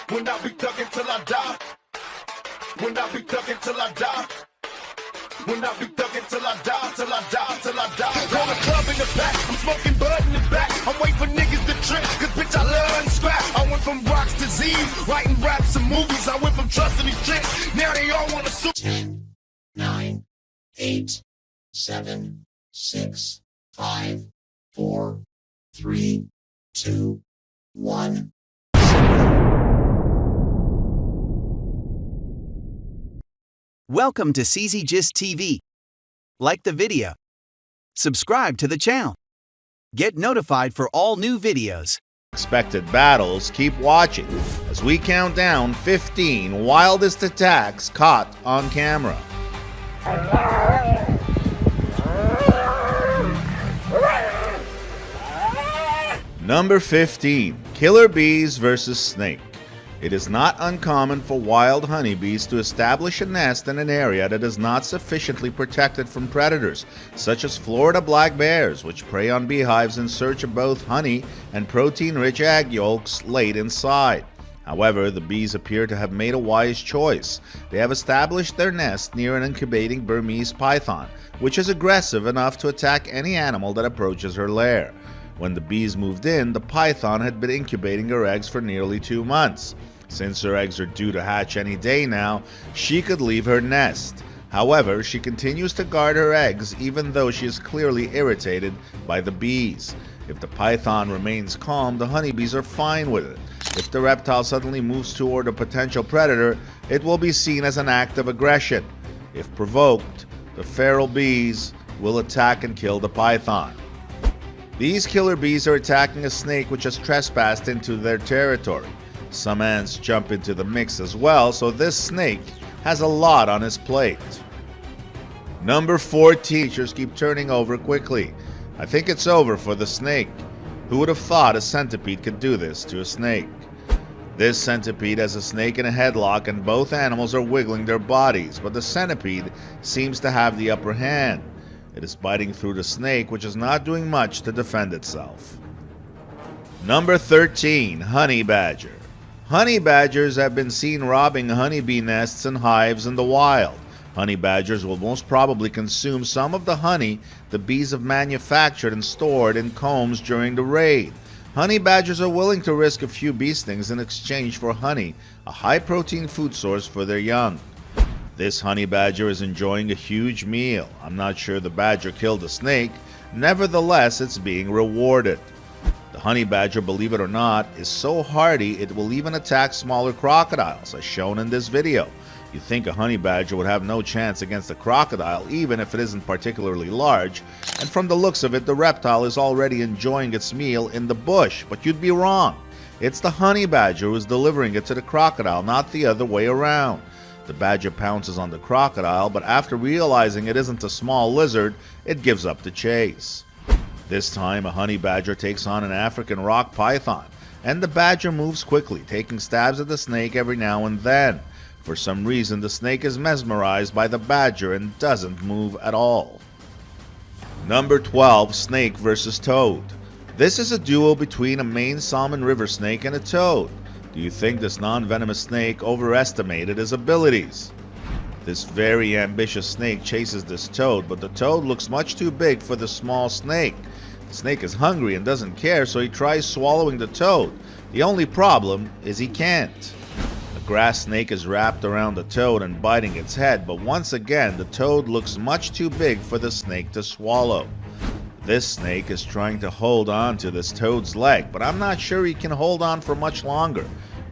When I be thugging till I die. When I be thugging till I die. When I be thugging till I die, till I die, till I die. Call the club in the back, I'm smoking bud in the back. I'm waiting for niggas to trip, cause bitch I love and scrap. I went from rocks to Z's, writing raps and movies. I went from trusting these chicks, now they all wanna sue. 10, 9, 8, 7, 6, 5, 4, 3, 2, 1. Welcome to CZ Gist TV. Like the video. Subscribe to the channel. Get notified for all new videos. Expected battles, keep watching as we count down 15 wildest attacks caught on camera. Number 15. Killer bees versus snake. It is not uncommon for wild honeybees to establish a nest in an area that is not sufficiently protected from predators, such as Florida black bears, which prey on beehives in search of both honey and protein-rich egg yolks laid inside. However, the bees appear to have made a wise choice. They have established their nest near an incubating Burmese python, which is aggressive enough to attack any animal that approaches her lair. When the bees moved in, the python had been incubating her eggs for nearly 2 months. Since her eggs are due to hatch any day now, she could leave her nest. However, she continues to guard her eggs even though she is clearly irritated by the bees. If the python remains calm, the honeybees are fine with it. If the reptile suddenly moves toward a potential predator, it will be seen as an act of aggression. If provoked, the feral bees will attack and kill the python. These killer bees are attacking a snake which has trespassed into their territory. Some ants jump into the mix as well, so this snake has a lot on his plate. Number 4. Teachers keep turning over quickly. I think it's over for the snake. Who would have thought a centipede could do this to a snake? This centipede has a snake in a headlock and both animals are wiggling their bodies, but the centipede seems to have the upper hand. It is biting through the snake, which is not doing much to defend itself. Number 13. Honey badger. Honey badgers have been seen robbing honeybee nests and hives in the wild. Honey badgers will most probably consume some of the honey the bees have manufactured and stored in combs during the raid. Honey badgers are willing to risk a few bee stings in exchange for honey, a high-protein food source for their young. This honey badger is enjoying a huge meal. I'm not sure the badger killed the snake. Nevertheless, it's being rewarded. The honey badger, believe it or not, is so hardy it will even attack smaller crocodiles, as shown in this video. You'd think a honey badger would have no chance against a crocodile, even if it isn't particularly large, and from the looks of it, the reptile is already enjoying its meal in the bush, but you'd be wrong. It's the honey badger who is delivering it to the crocodile, not the other way around. The badger pounces on the crocodile, but after realizing it isn't a small lizard, it gives up the chase. This time, a honey badger takes on an African rock python, and the badger moves quickly, taking stabs at the snake every now and then. For some reason, the snake is mesmerized by the badger and doesn't move at all. Number 12. Snake versus toad. This is a duel between a Maine salmon river snake and a toad. Do you think this non-venomous snake overestimated his abilities? This very ambitious snake chases this toad, but the toad looks much too big for the small snake. The snake is hungry and doesn't care, so he tries swallowing the toad. The only problem is he can't. A grass snake is wrapped around the toad and biting its head, but once again the toad looks much too big for the snake to swallow. This snake is trying to hold on to this toad's leg, but I'm not sure he can hold on for much longer.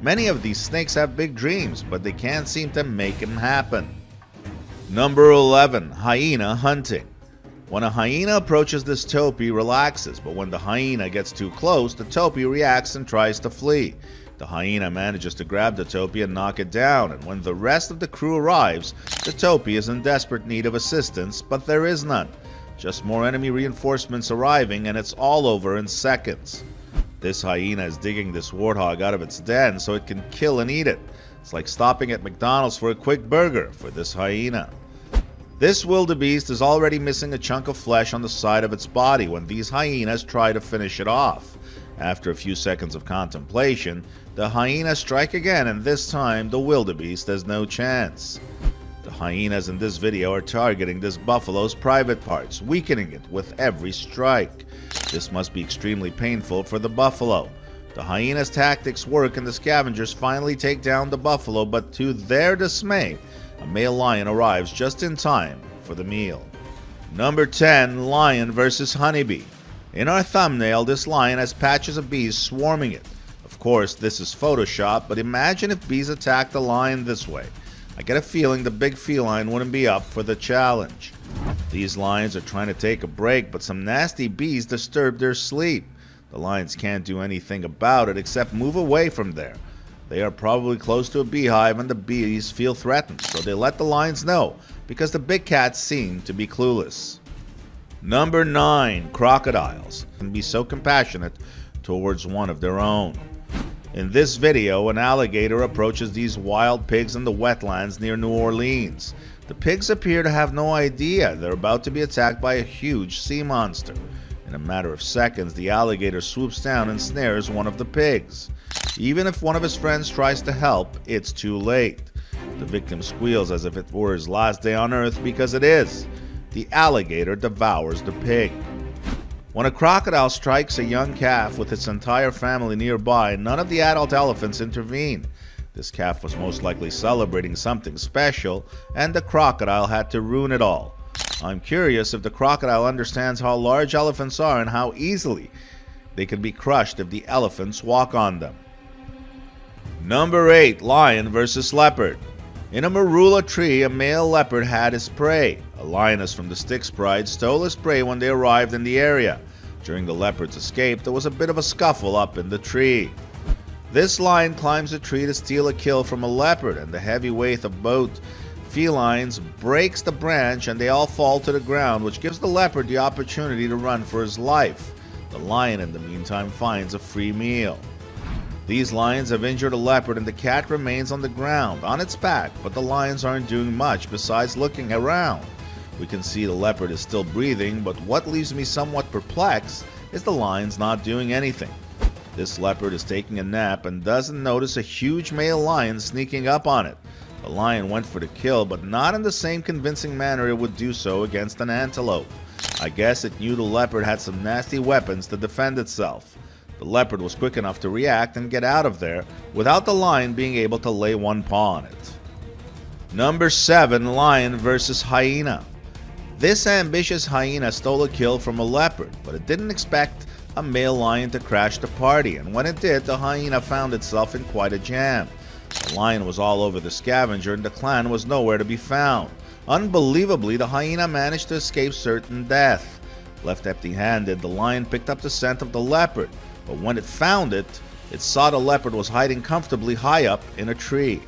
Many of these snakes have big dreams, but they can't seem to make them happen. Number 11. Hyena hunting. When a hyena approaches this topi, relaxes, but when the hyena gets too close, the topi reacts and tries to flee. The hyena manages to grab the topi and knock it down, and when the rest of the crew arrives, the topi is in desperate need of assistance, but there is none. Just more enemy reinforcements arriving, and it's all over in seconds. This hyena is digging this warthog out of its den so it can kill and eat it. It's like stopping at McDonald's for a quick burger for this hyena. This wildebeest is already missing a chunk of flesh on the side of its body when these hyenas try to finish it off. After a few seconds of contemplation, the hyenas strike again, and this time the wildebeest has no chance. The hyenas in this video are targeting this buffalo's private parts, weakening it with every strike. This must be extremely painful for the buffalo. The hyena's tactics work and the scavengers finally take down the buffalo, but to their dismay, a male lion arrives just in time for the meal. Number 10, lion versus honeybee. In our thumbnail, this lion has patches of bees swarming it. Of course, this is Photoshop, but imagine if bees attacked the lion this way. I get a feeling the big feline wouldn't be up for the challenge. These lions are trying to take a break, but some nasty bees disturb their sleep. The lions can't do anything about it except move away from there. They are probably close to a beehive and the bees feel threatened, so they let the lions know because the big cats seem to be clueless. Number 9, crocodiles can be so compassionate towards one of their own. In this video, an alligator approaches these wild pigs in the wetlands near New Orleans. The pigs appear to have no idea they're about to be attacked by a huge sea monster. In a matter of seconds, the alligator swoops down and snares one of the pigs. Even if one of his friends tries to help, it's too late. The victim squeals as if it were his last day on earth, because it is. The alligator devours the pig. When a crocodile strikes a young calf with its entire family nearby, none of the adult elephants intervene. This calf was most likely celebrating something special, and the crocodile had to ruin it all. I'm curious if the crocodile understands how large elephants are and how easily they can be crushed if the elephants walk on them. Number 8, lion versus leopard. In a marula tree, a male leopard had his prey. A lioness from the Styx Pride stole his prey when they arrived in the area. During the leopard's escape, there was a bit of a scuffle up in the tree. This lion climbs a tree to steal a kill from a leopard, and the heavy weight of both felines breaks the branch and they all fall to the ground, which gives the leopard the opportunity to run for his life. The lion, in the meantime, finds a free meal. These lions have injured a leopard and the cat remains on the ground, on its back, but the lions aren't doing much besides looking around. We can see the leopard is still breathing, but what leaves me somewhat perplexed is the lion's not doing anything. This leopard is taking a nap and doesn't notice a huge male lion sneaking up on it. The lion went for the kill, but not in the same convincing manner it would do so against an antelope. I guess it knew the leopard had some nasty weapons to defend itself. The leopard was quick enough to react and get out of there without the lion being able to lay one paw on it. Number 7, lion versus hyena. This ambitious hyena stole a kill from a leopard, but it didn't expect a male lion to crash the party, and when it did, the hyena found itself in quite a jam. The lion was all over the scavenger and the clan was nowhere to be found. Unbelievably, the hyena managed to escape certain death. Left empty-handed, the lion picked up the scent of the leopard, but when it found it, it saw the leopard was hiding comfortably high up in a tree.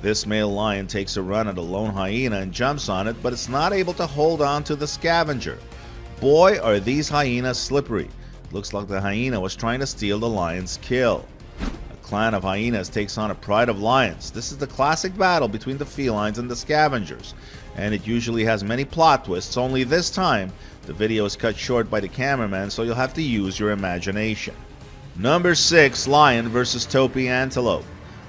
This male lion takes a run at a lone hyena and jumps on it, but it's not able to hold on to the scavenger. Boy, are these hyenas slippery. It looks like the hyena was trying to steal the lion's kill. A clan of hyenas takes on a pride of lions. This is the classic battle between the felines and the scavengers, and it usually has many plot twists, only this time the video is cut short by the cameraman, so you'll have to use your imagination. Number 6, lion versus topi antelope.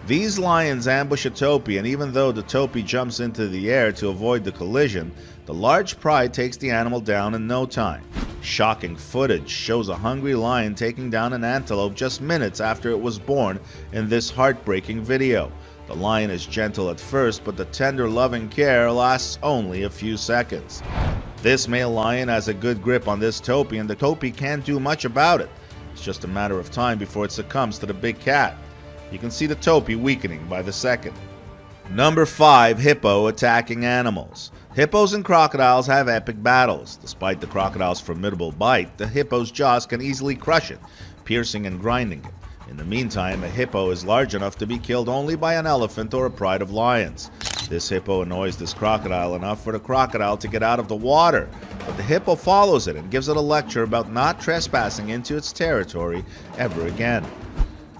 These lions ambush a topi, and even though the topi jumps into the air to avoid the collision, the large pride takes the animal down in no time. Shocking footage shows a hungry lion taking down an antelope just minutes after it was born in this heartbreaking video. The lion is gentle at first, but the tender loving care lasts only a few seconds. This male lion has a good grip on this topi, and the topi can't do much about it. It's just a matter of time before it succumbs to the big cat. You can see the topi weakening by the second. Number 5, hippo attacking animals. Hippos and crocodiles have epic battles. Despite the crocodile's formidable bite, the hippo's jaws can easily crush it, piercing and grinding it. In the meantime, a hippo is large enough to be killed only by an elephant or a pride of lions. This hippo annoys this crocodile enough for the crocodile to get out of the water, but the hippo follows it and gives it a lecture about not trespassing into its territory ever again.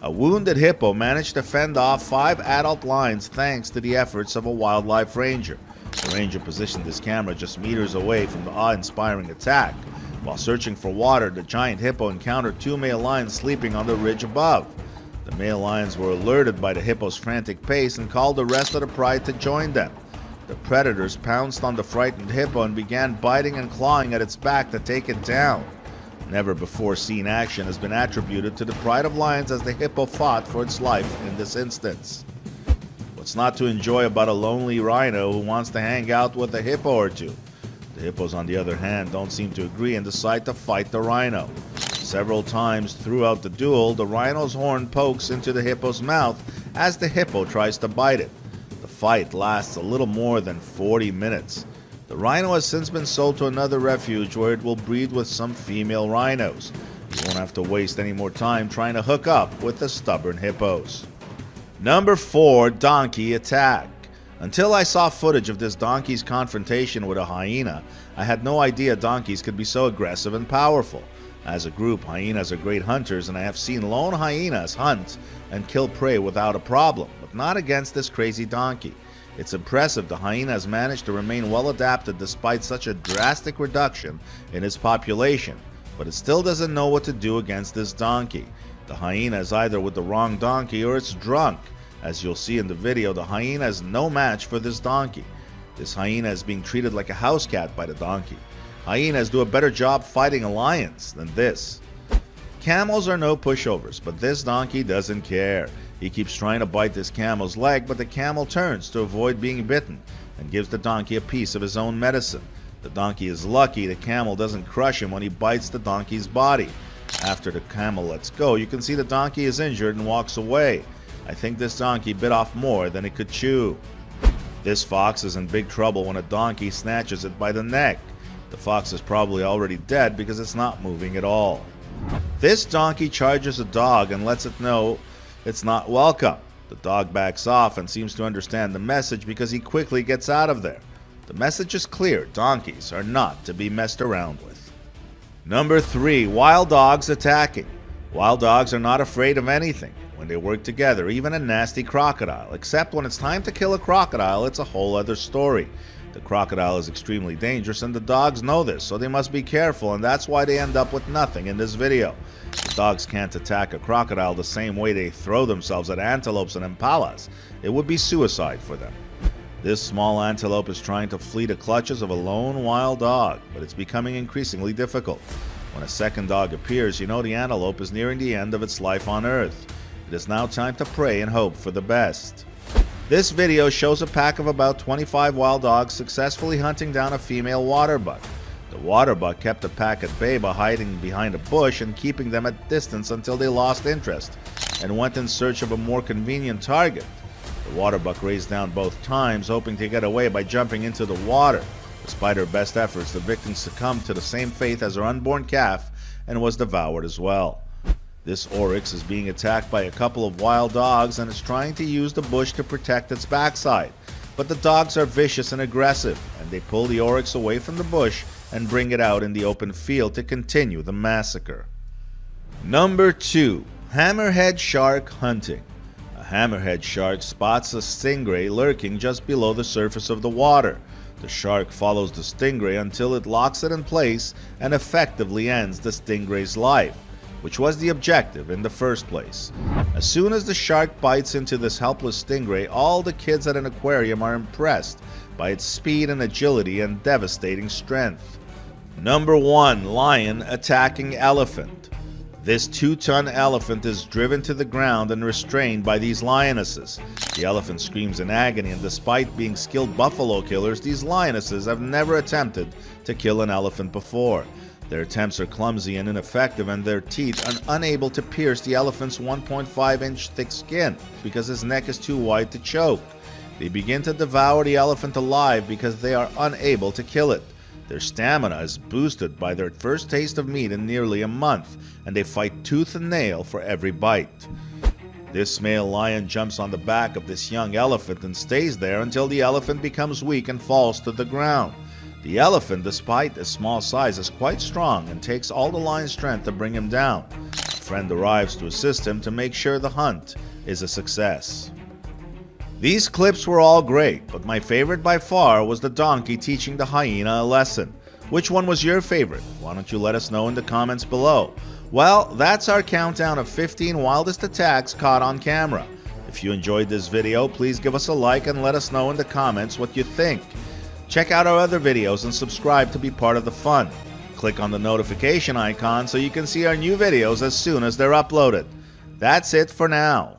A wounded hippo managed to fend off 5 adult lions thanks to the efforts of a wildlife ranger. The ranger positioned his camera just meters away from the awe-inspiring attack. While searching for water, the giant hippo encountered two male lions sleeping on the ridge above. The male lions were alerted by the hippo's frantic pace and called the rest of the pride to join them. The predators pounced on the frightened hippo and began biting and clawing at its back to take it down. Never before seen action has been attributed to the pride of lions as the hippo fought for its life in this instance. What's not to enjoy about a lonely rhino who wants to hang out with a hippo or two? The hippos, on the other hand, don't seem to agree and decide to fight the rhino. Several times throughout the duel, the rhino's horn pokes into the hippo's mouth as the hippo tries to bite it. The fight lasts a little more than 40 minutes. The rhino has since been sold to another refuge where it will breed with some female rhinos. You won't have to waste any more time trying to hook up with the stubborn hippos. Number 4, donkey attack. Until I saw footage of this donkey's confrontation with a hyena, I had no idea donkeys could be so aggressive and powerful. As a group, hyenas are great hunters, and I have seen lone hyenas hunt and kill prey without a problem, but not against this crazy donkey. It's impressive the hyena has managed to remain well adapted despite such a drastic reduction in its population, but it still doesn't know what to do against this donkey. The hyena is either with the wrong donkey or it's drunk. As you'll see in the video, the hyena is no match for this donkey. This hyena is being treated like a house cat by the donkey. Hyenas do a better job fighting lions than this. Camels are no pushovers, but this donkey doesn't care. He keeps trying to bite this camel's leg, but the camel turns to avoid being bitten and gives the donkey a piece of his own medicine. The donkey is lucky the camel doesn't crush him when he bites the donkey's body. After the camel lets go, you can see the donkey is injured and walks away. I think this donkey bit off more than it could chew. This fox is in big trouble when a donkey snatches it by the neck. The fox is probably already dead because it's not moving at all. This donkey charges a dog and lets it know it's not welcome. The dog backs off and seems to understand the message because he quickly gets out of there. The message is clear: donkeys are not to be messed around with. Number 3, wild dogs attacking. Wild dogs are not afraid of anything when they work together, even a nasty crocodile, except when it's time to kill a crocodile, it's a whole other story. The crocodile is extremely dangerous and the dogs know this, so they must be careful, and that's why they end up with nothing in this video. The dogs can't attack a crocodile the same way they throw themselves at antelopes and impalas. It would be suicide for them. This small antelope is trying to flee the clutches of a lone wild dog, but it's becoming increasingly difficult. When a second dog appears, you know the antelope is nearing the end of its life on Earth. It is now time to pray and hope for the best. This video shows a pack of about 25 wild dogs successfully hunting down a female water buck. The water buck kept the pack at bay by hiding behind a bush and keeping them at distance until they lost interest and went in search of a more convenient target. The water buck raced down both times, hoping to get away by jumping into the water. Despite her best efforts, the victim succumbed to the same fate as her unborn calf and was devoured as well. This oryx is being attacked by a couple of wild dogs and is trying to use the bush to protect its backside. But the dogs are vicious and aggressive, and they pull the oryx away from the bush and bring it out in the open field to continue the massacre. Number 2, hammerhead shark hunting. A hammerhead shark spots a stingray lurking just below the surface of the water. The shark follows the stingray until it locks it in place and effectively ends the stingray's life, which was the objective in the first place. As soon as the shark bites into this helpless stingray, all the kids at an aquarium are impressed by its speed and agility and devastating strength. Number 1, lion attacking elephant. This 2-ton elephant is driven to the ground and restrained by these lionesses. The elephant screams in agony, and despite being skilled buffalo killers, these lionesses have never attempted to kill an elephant before. Their attempts are clumsy and ineffective, and their teeth are unable to pierce the elephant's 1.5-inch thick skin because his neck is too wide to choke. They begin to devour the elephant alive because they are unable to kill it. Their stamina is boosted by their first taste of meat in nearly a month, and they fight tooth and nail for every bite. This male lion jumps on the back of this young elephant and stays there until the elephant becomes weak and falls to the ground. The elephant, despite its small size, is quite strong and takes all the lion's strength to bring him down. A friend arrives to assist him to make sure the hunt is a success. These clips were all great, but my favorite by far was the donkey teaching the hyena a lesson. Which one was your favorite? Why don't you let us know in the comments below? Well, that's our countdown of 15 wildest attacks caught on camera. If you enjoyed this video, please give us a like and let us know in the comments what you think. Check out our other videos and subscribe to be part of the fun. Click on the notification icon so you can see our new videos as soon as they're uploaded. That's it for now.